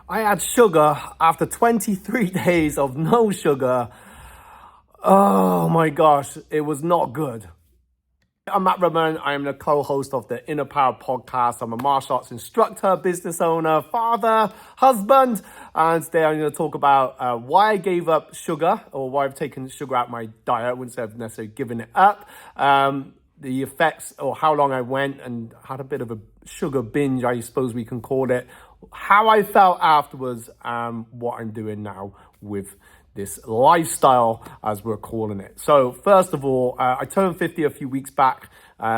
I had sugar after 23 days of no sugar. Oh my gosh, it was not good. I'm Matt Ramon. I am the co-host of the Inner Power podcast. I'm a martial arts instructor, business owner, father, husband. And today I'm going to talk about why I gave up sugar, or why I've taken sugar out of my diet. I wouldn't say I've necessarily given it up. The effects, or how long I went and had a bit of a sugar binge, I suppose we can call it. How I felt afterwards, what I'm doing now with this lifestyle, as we're calling it. So first of all, I turned 50 a few weeks back.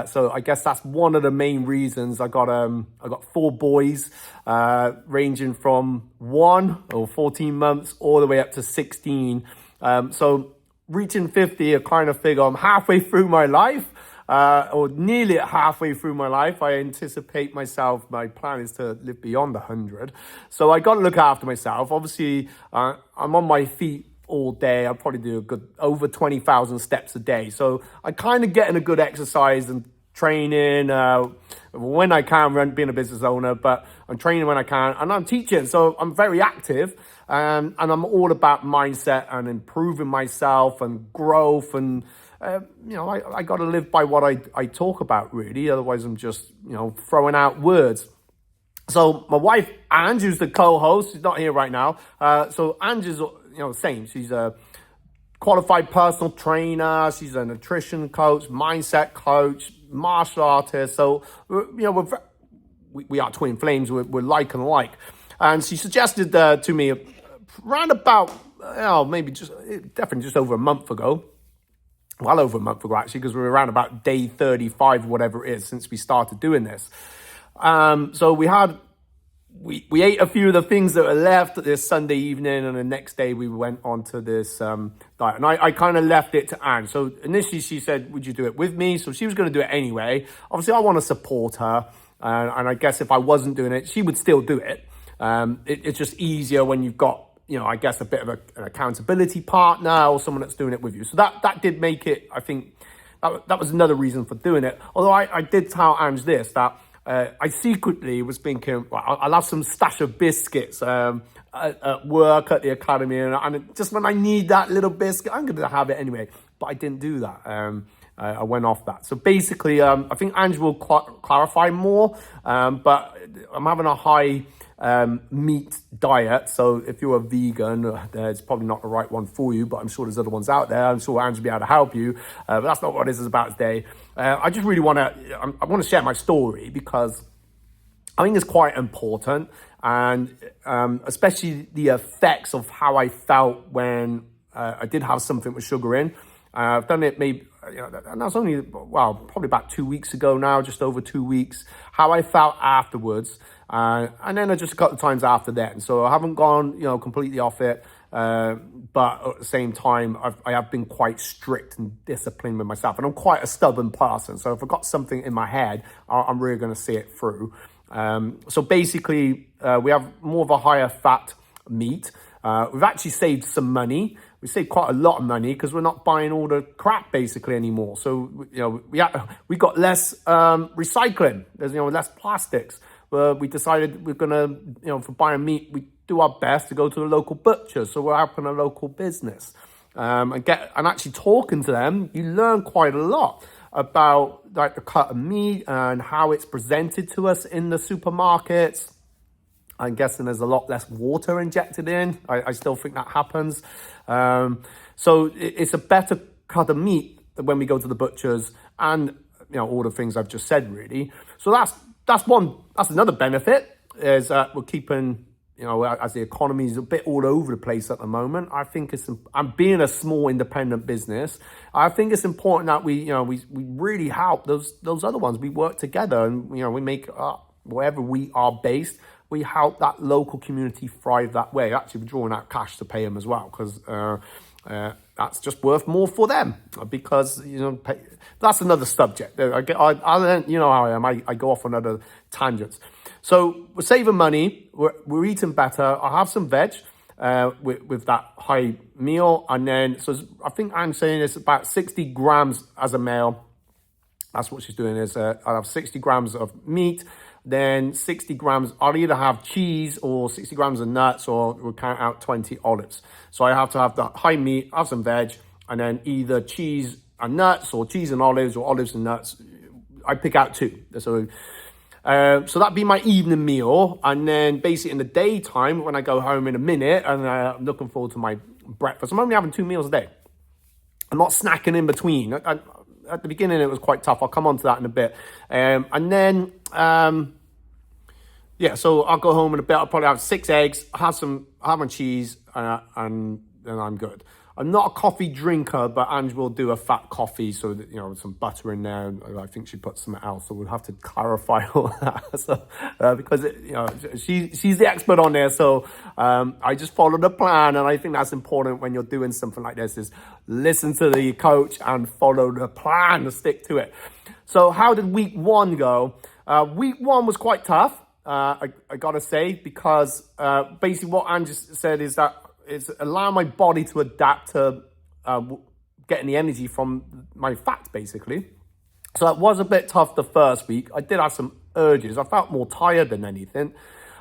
So I guess that's one of the main reasons. I got 4 boys, ranging from 1 or 14 months all the way up to 16. So reaching 50, I kind of figure I'm halfway through my life. Or nearly halfway through my life. I anticipate myself, my plan is to live beyond 100. So I got to look after myself. Obviously, I'm on my feet all day. I probably do a good over 20,000 steps a day. So I kind of getting a good exercise and training when I can, being a business owner, but I'm training when I can and I'm teaching. So I'm very active, and I'm all about mindset and improving myself and growth and I got to live by what I talk about, really. Otherwise, I'm just, throwing out words. So my wife, Ange, who's the co-host, she's not here right now. So Ange is, same. She's a qualified personal trainer. She's a nutrition coach, mindset coach, martial artist. So, we are twin flames. We're like and like. And she suggested to me around about, definitely just over a month ago. Well over a month ago, actually, because we're around about day 35, whatever it is, since we started doing this. So we ate a few of the things that were left this Sunday evening, and the next day we went on to this diet. And I kind of left it to Anne. So initially she said, would you do it with me? So she was going to do it anyway. Obviously, I want to support her. And I guess if I wasn't doing it, she would still do it. It's just easier when you've got, I guess a bit of an accountability partner or someone that's doing it with you. So that did make it, I think, that was another reason for doing it. Although I did tell Ange this, that I secretly was thinking, well, I'll have some stash of biscuits at work, at the academy, and just when I need that little biscuit, I'm going to have it anyway. But I didn't do that. I went off that. So basically, I think Ange will clarify more, but I'm having a high meat diet. So if you're a vegan, it's probably not the right one for you, but I'm sure there's other ones out there. I'm sure Ange will be able to help you. But that's not what this is about today. I just really want to share my story because I think it's quite important, and especially the effects of how I felt when I did have something with sugar in. I've done it maybe, and that's only, probably about 2 weeks ago now, just over 2 weeks, how I felt afterwards. And then just a couple of times after that. And so I haven't gone, completely off it. But at the same time, I have been quite strict and disciplined with myself. And I'm quite a stubborn person. So if I've got something in my head, I'm really going to see it through. So basically, we have more of a higher fat meat. We've actually saved some money. We saved quite a lot of money because we're not buying all the crap basically anymore. So, we got less recycling. There's, less plastics. We decided we're going to, for buying meat, we do our best to go to the local butcher. So we're helping a local business. And actually talking to them, you learn quite a lot about like the cut of meat and how it's presented to us in the supermarkets. I'm guessing there's a lot less water injected in. I still think that happens. So it's a better cut of meat when we go to the butchers, and all the things I've just said, really. So that's another benefit, is we're keeping, as the economy is a bit all over the place at the moment. I think I'm being a small independent business. I think it's important that we really help those other ones. We work together, and we make wherever we are based, we help that local community thrive that way. Actually, we're drawing out cash to pay them as well, because that's just worth more for them, because that's another subject. I how I am. I go off on other tangents. So we're saving money. We're eating better. I have some veg with that high meal, and then I think I'm saying it's about 60 grams as a male. That's what she's doing. Is I have 60 grams of meat. then 60 grams, I'll either have cheese or 60 grams of nuts, or we'll count out 20 olives. So I have to have the high meat, have some veg, and then either cheese and nuts or cheese and olives or olives and nuts. I pick out two. So that'd be my evening meal. And then basically in the daytime, when I go home in a minute, and I'm looking forward to my breakfast, I'm only having 2 meals a day. I'm not snacking in between. At the beginning, it was quite tough. I'll come on to that in a bit. And then, so I'll go home in a bit. I'll probably have 6 eggs, have my cheese, and then I'm good. I'm not a coffee drinker, but Ange will do a fat coffee, so that, with some butter in there. And I think she puts something else, so we'll have to clarify all that. So, because she's the expert on there. So I just follow the plan, and I think that's important when you're doing something like this: is listen to the coach and follow the plan, to stick to it. So how did week 1 go? Week 1 was quite tough. I gotta say, because basically what Ange said is that it's allowing my body to adapt to getting the energy from my fats, basically. So it was a bit tough the first week. I did have some urges. I felt more tired than anything.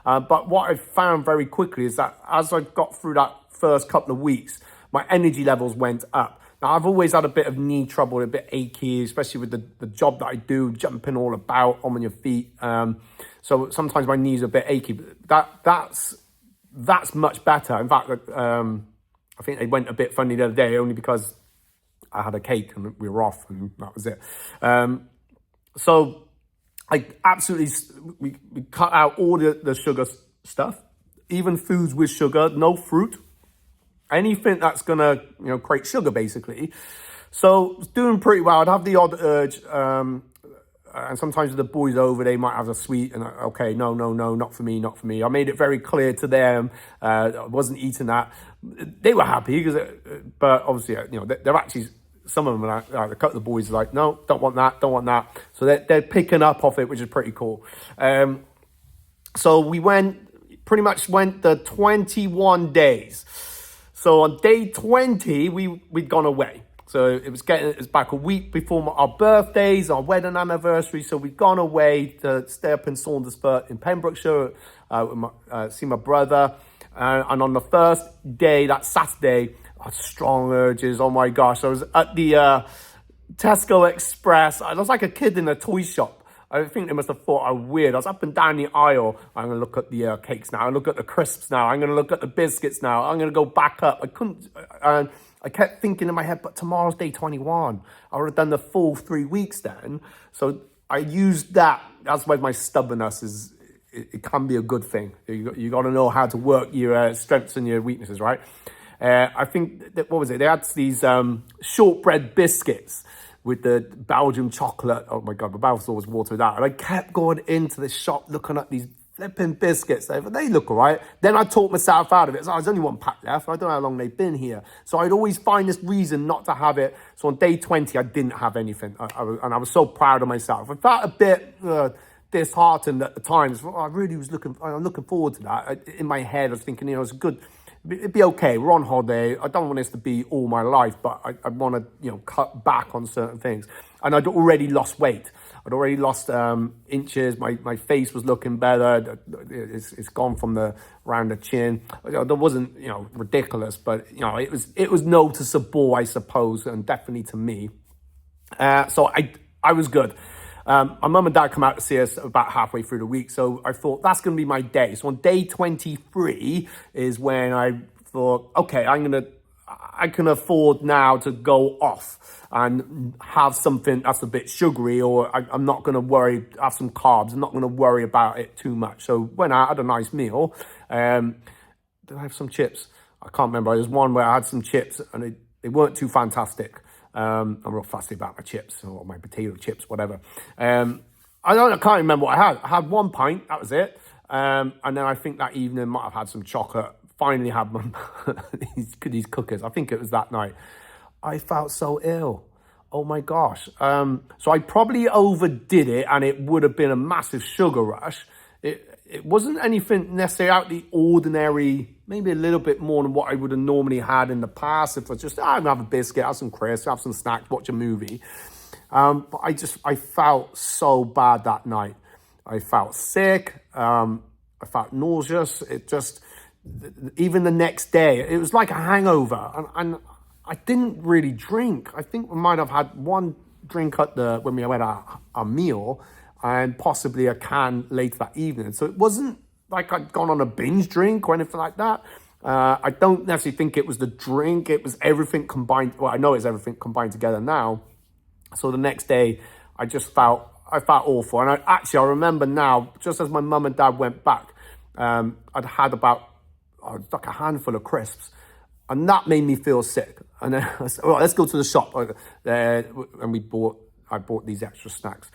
But what I found very quickly is that as I got through that first couple of weeks, my energy levels went up. Now, I've always had a bit of knee trouble, a bit achy, especially with the job that I do, jumping all about on your feet. So sometimes my knees are a bit achy. But that's much better. In fact, I think they went a bit funny the other day, only because I had a cake and we were off, and that was it. So I absolutely, we cut out all the sugar stuff, even foods with sugar, no fruit, anything that's gonna create sugar, basically. So it's doing pretty well. I'd have the odd urge, and sometimes with the boys over, they might have a sweet, and okay, no, not for me. I made it very clear to them I wasn't eating that. They were happy, but obviously, they're actually, some of them are like, a couple of the boys are like, no, don't want that. So they're picking up off it, which is pretty cool. So we pretty much went the 21 days. So on day 20, we'd gone away. So it was back a week before our birthdays, our wedding anniversary. So we'd gone away to stay up in Saundersfoot in Pembrokeshire, see my brother. And on the first day, that Saturday, I had strong urges. Oh my gosh. I was at the Tesco Express. I was like a kid in a toy shop. I think they must have thought I was weird. I was up and down the aisle. I'm going to look at the cakes now. I'm going to look at the crisps now. I'm going to look at the biscuits now. I'm going to go back up. I kept thinking in my head, but tomorrow's day 21. I would have done the full 3 weeks then. So I used that. That's why my stubbornness is, it can be a good thing. You got to know how to work your strengths and your weaknesses, right? I think, what was it? They had these shortbread biscuits with the Belgian chocolate. Oh my God, my mouth always watered out. And I kept going into the shop looking at these flipping biscuits. They look all right. Then I talked myself out of it. So there's only 1 pack left. I don't know how long they've been here. So I'd always find this reason not to have it. So on day 20, I didn't have anything. And I was so proud of myself. I felt a bit disheartened at the time. So I'm looking forward to that. In my head, I was thinking, it's good. It'd be okay. We're on holiday. I don't want this to be all my life, but I want to, cut back on certain things. And I'd already lost weight. I'd already lost inches. My face was looking better. It's gone from around the chin. There wasn't, ridiculous, but it was noticeable, I suppose, and definitely to me. So I was good. My mum and dad come out to see us about halfway through the week, so I thought that's going to be my day. So on day 23 is when I thought, okay, I can afford now to go off and have something that's a bit sugary, or I'm not going to have some carbs. I'm not going to worry about it too much. So went out, had a nice meal. Did I have some chips? I can't remember. There's one where I had some chips and they weren't too fantastic. I'm real fussy about my chips or my potato chips, whatever. I can't remember what I had. I had 1 pint, that was it. And then I think that evening might have had some chocolate. Finally had these cookies. I think it was that night. I felt so ill. Oh my gosh. So I probably overdid it, and it would have been a massive sugar rush. It wasn't anything necessarily out the ordinary, maybe a little bit more than what I would have normally had in the past. If I just, I'm have a biscuit, have some crisps, have some snacks, watch a movie. But I felt so bad that night. I felt sick. I felt nauseous. It just, even the next day, it was like a hangover. And I didn't really drink. I think we might have had one drink when we had our meal, and possibly a can later that evening. So it wasn't like I'd gone on a binge drink or anything like that. I don't necessarily think it was the drink. It was everything combined. Well, I know it's everything combined together now. So the next day, I felt awful. And I remember now, just as my mum and dad went back, I'd had about like a handful of crisps, and that made me feel sick. And then I said, well, let's go to the shop. And I bought these extra snacks.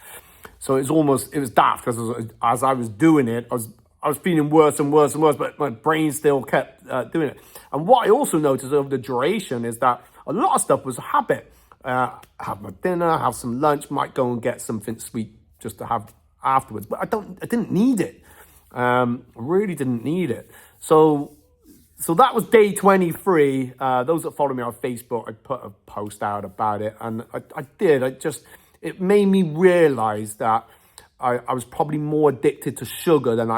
So it was daft, because as I was doing it, I was feeling worse and worse and worse, but my brain still kept doing it. And what I also noticed over the duration is that a lot of stuff was a habit. Have my dinner, have some lunch, might go and get something sweet just to have afterwards. But I didn't need it. Really didn't need it. So that was day 23. Those that follow me on Facebook, I put a post out about it, and it made me realize that I was probably more addicted to sugar than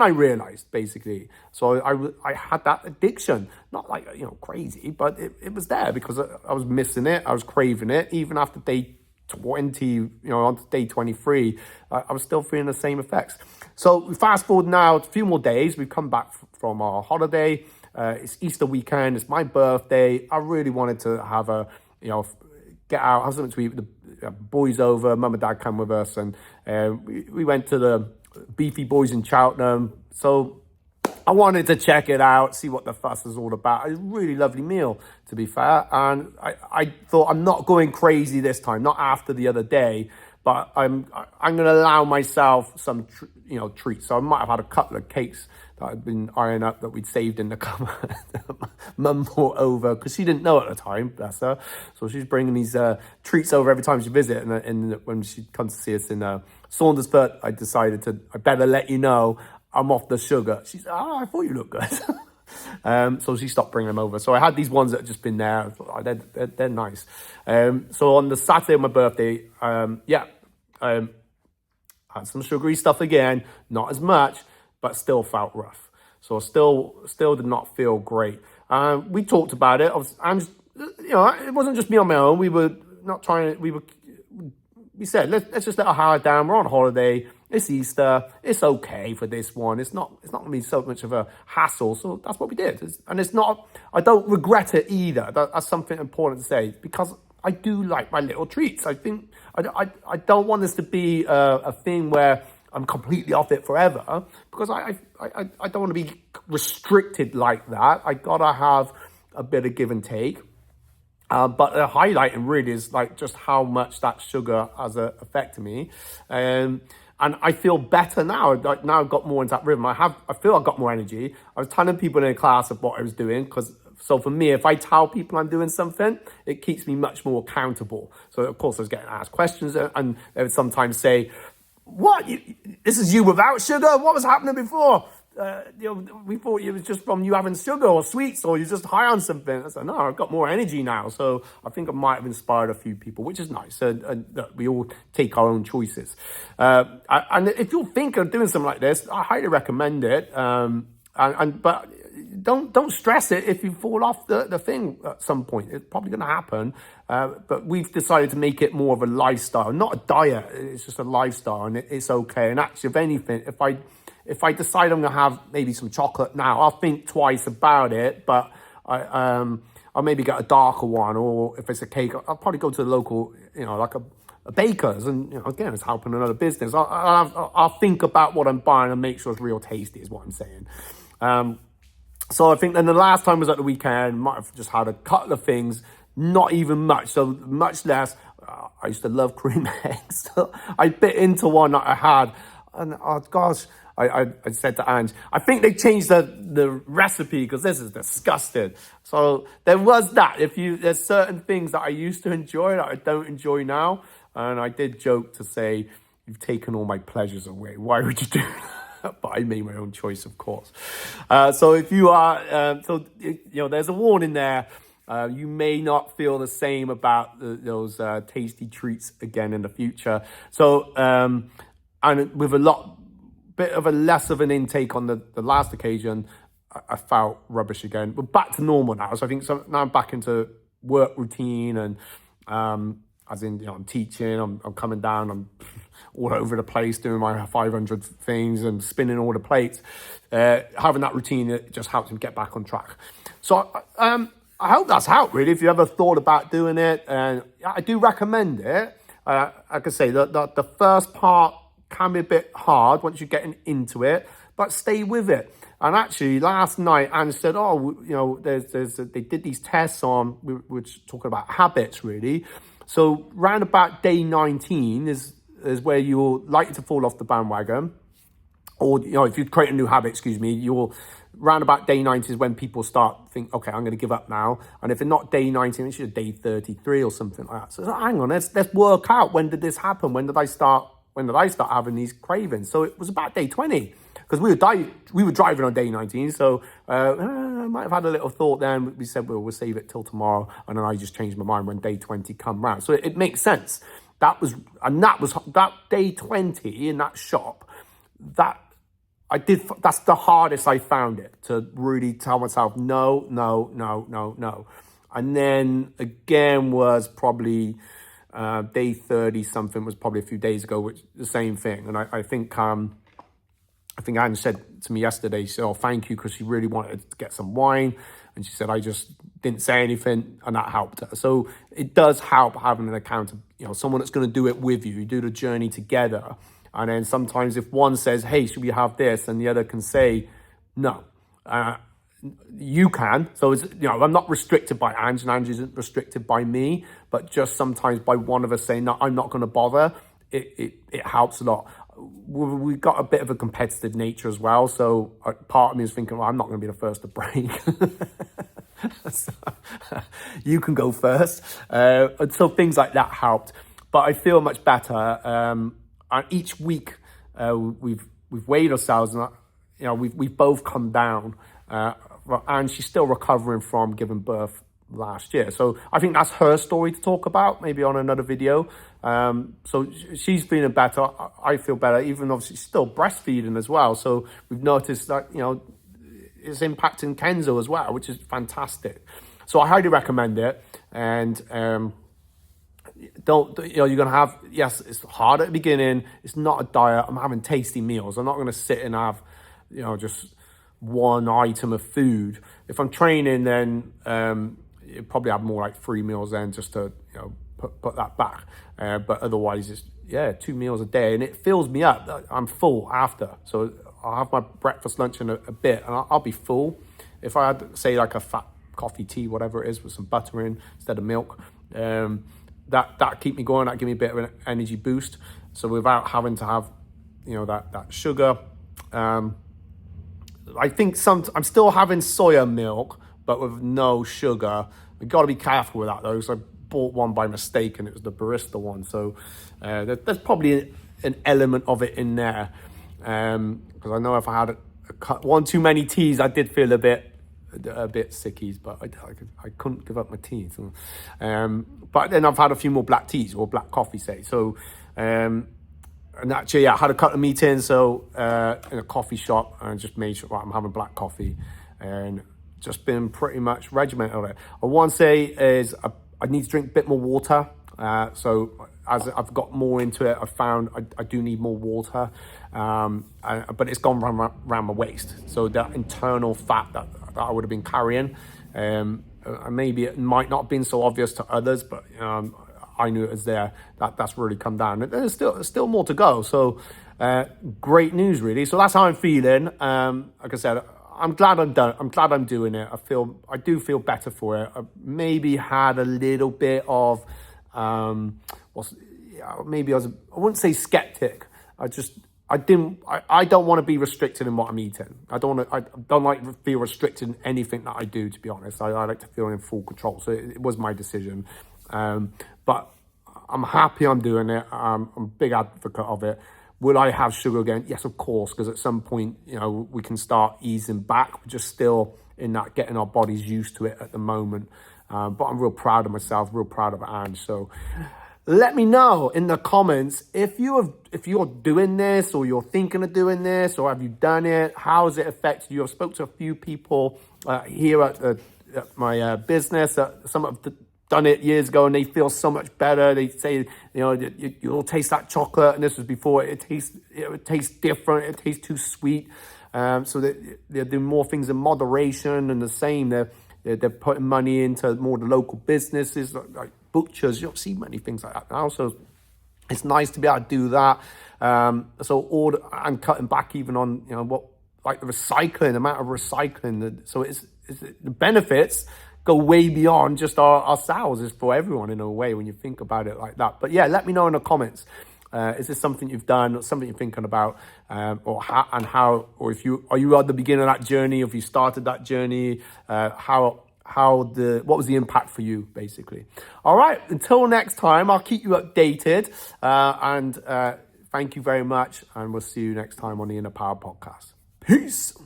I realized, basically. So I had that addiction, not like, crazy, but it was there because I was missing it. I was craving it. Even after day 20, on to day 23, I was still feeling the same effects. So we fast forward now, a few more days. We've come back from our holiday. It's Easter weekend. It's my birthday. I really wanted to have get out, have something to eat with the boys over. Mum and dad come with us, and we went to the Beefy Boys in Cheltenham. So I wanted to check it out, see what the fuss is all about. It was a really lovely meal, to be fair. And I thought, I'm not going crazy this time, not after the other day, but I'm going to allow myself some treats. So I might have had a couple of cakes that I'd been eyeing up that we'd saved in the cupboard. Mum brought over, because she didn't know at the time, bless her. So she's bringing these treats over every time she visits. And when she comes to see us in Saundersfoot, I decided I better let you know I'm off the sugar. She said, I thought you looked good. So she stopped bringing them over. So I had these ones that had just been there. I thought, they're nice. So on the Saturday of my birthday, had some sugary stuff again, not as much, but still felt rough. So still did not feel great. We talked about it. It wasn't just me on my own. We were not trying to, we said, let's just let our hair down. We're on holiday. It's Easter. It's okay for this one. It's not going to be so much of a hassle. So that's what we did. I don't regret it either. That's something important to say, because I do like my little treats. I think I don't want this to be a thing where I'm completely off it forever, because I don't want to be restricted like that. I gotta have a bit of give and take. But the highlighting really is like just how much that sugar has affected me. And I feel better now. Like now I've got more into that rhythm. I feel I've got more energy. I was telling people in class of what I was doing, so for me, if I tell people I'm doing something, it keeps me much more accountable. So of course I was getting asked questions, and they would sometimes say, "What? This is you without sugar? What was happening before? We thought it was just from you having sugar or sweets, or you're just high on something." I said, "No, I've got more energy now." So I think I might have inspired a few people, which is nice. And we all take our own choices. And if you're thinking of doing something like this, I highly recommend it. But don't stress it if you fall off the thing at some point. It's probably going to happen. But we've decided to make it more of a lifestyle, not a diet. It's just a lifestyle, and it's okay. And actually, if anything, if I decide I'm going to have maybe some chocolate now, I'll think twice about it, but I'll maybe get a darker one, or if it's a cake, I'll probably go to the local, like a baker's, and, again, it's helping another business. I'll think about what I'm buying and make sure it's real tasty is what I'm saying. So I think then the last time was at the weekend, might have just had a couple of things, not even much, so much less. I used to love cream eggs. So I bit into one that I had, and oh gosh, I said to Ange, I think they changed the recipe because this is disgusting. So there was that. There's certain things that I used to enjoy that I don't enjoy now. And I did joke to say, you've taken all my pleasures away. Why would you do that? But I made my own choice, of course. So if you are, there's a warning there. You may not feel the same about those tasty treats again in the future. So, and with bit of a less of an intake on the last occasion, I felt rubbish again. We're back to normal now. So I think now I'm back into work routine, and as in, I'm teaching, I'm coming down, I'm all over the place doing my 500 things and spinning all the plates. Having that routine, it just helps me get back on track. So I hope that's helped, really. If you ever thought about doing it, and I do recommend it. Like I say, the first part can be a bit hard once you're getting into it, but stay with it. And actually, last night, Anne said, they did these tests on, we were talking about habits, really. So round about day 19 is where you're likely to fall off the bandwagon. Or, if you create a new habit, you'll round about day 19 is when people start think, okay, I'm going to give up now. And if it's not day 19, it's day 33 or something like that. So hang on, let's work out, when did this happen? When did I start having these cravings? So it was about day 20, because we were driving on day 19. So I might have had a little thought then. We said, we'll save it till tomorrow. And then I just changed my mind when day 20 come round. So it makes sense. That was that day 20 in that shop, that's the hardest I found it, to really tell myself, no. And then again was probably day 30 something, was probably a few days ago, which the same thing. And I think Anne said to me yesterday, she said, oh, thank you, because she really wanted to get some wine. And she said, I just didn't say anything, and that helped her. So it does help having an account, someone that's going to do it with you. You do the journey together. And then sometimes if one says, hey, should we have this? And the other can say, no. You can. So it's, I'm not restricted by Ange, and Ange isn't restricted by me. But just sometimes by one of us saying, no, I'm not going to bother, it helps a lot. We've got a bit of a competitive nature as well. So part of me is thinking, well, I'm not going to be the first to break. So, you can go first. And so things like that helped. But I feel much better. And each week we've weighed ourselves, and we've both come down. And she's still recovering from giving birth last year. So I think that's her story to talk about, maybe on another video. So she's feeling better. I feel better, even though she's still breastfeeding as well. So we've noticed that, it's impacting Kenzo as well, which is fantastic. So I highly recommend it. And you're going to have, yes, it's hard at the beginning. It's not a diet. I'm having tasty meals. I'm not going to sit and have, just one item of food. If I'm training, then you probably have more like 3 meals then, just to put that back. But otherwise, it's 2 meals a day, and it fills me up. I'm full after, so I'll have my breakfast, lunch in a bit, and I'll be full. If I had, say, like a fat coffee, tea, whatever it is, with some butter in instead of milk, that keep me going. That give me a bit of an energy boost. So without having to have that sugar. I think I'm still having soya milk, but with no sugar. We've got to be careful with that, though, because I bought one by mistake, and it was the barista one. So there's probably an element of it in there. Because I know if I had one too many teas, I did feel a bit sickies, but I couldn't give up my tea. So, but then I've had a few more black teas, or black coffee, say. So, and actually, I had a couple of meetings, so in a coffee shop, and just made sure I'm having black coffee, and just been pretty much regimented on it. I want to say is I need to drink a bit more water. So as I've got more into it, I've found I do need more water, but it's gone around my waist. So that internal fat that I would have been carrying, maybe it might not have been so obvious to others, but I knew it was there. That's really come down. And there's still more to go. So great news, really. So that's how I'm feeling. Like I said, I'm glad I'm done. I'm glad I'm doing it. I do feel better for it. I maybe had a little bit of, maybe I wouldn't say skeptic. I don't want to be restricted in what I'm eating. I don't like to feel restricted in anything that I do, to be honest. I like to feel in full control. So it was my decision. But I'm happy I'm doing it. I'm a big advocate of it. Will I have sugar again? Yes, of course, because at some point, we can start easing back. We're just still in that getting our bodies used to it at the moment. But I'm real proud of myself, real proud of Ange. So Let me know in the comments if you're doing this, or you're thinking of doing this, or have you done it? How has it affected you? I've spoke to a few people here at my business. Some have done it years ago, and they feel so much better. They say, you'll taste that chocolate, and this was before. It tastes different. It tastes too sweet. So they're doing more things in moderation, and the same. They're putting money into more the local businesses, like butchers. You don't see many things like that now. So it's nice to be able to do that. And cutting back even on the recycling, the amount of recycling. So it's the benefits go way beyond just ourselves. It's for everyone in a way when you think about it like that. But yeah, let me know in the comments. Is this something you've done, or something you're thinking about, or if you at the beginning of that journey, or if you started that journey, what was the impact for you, basically? All right, until next time, I'll keep you updated, and thank you very much, and we'll see you next time on the Inner Power Podcast. Peace.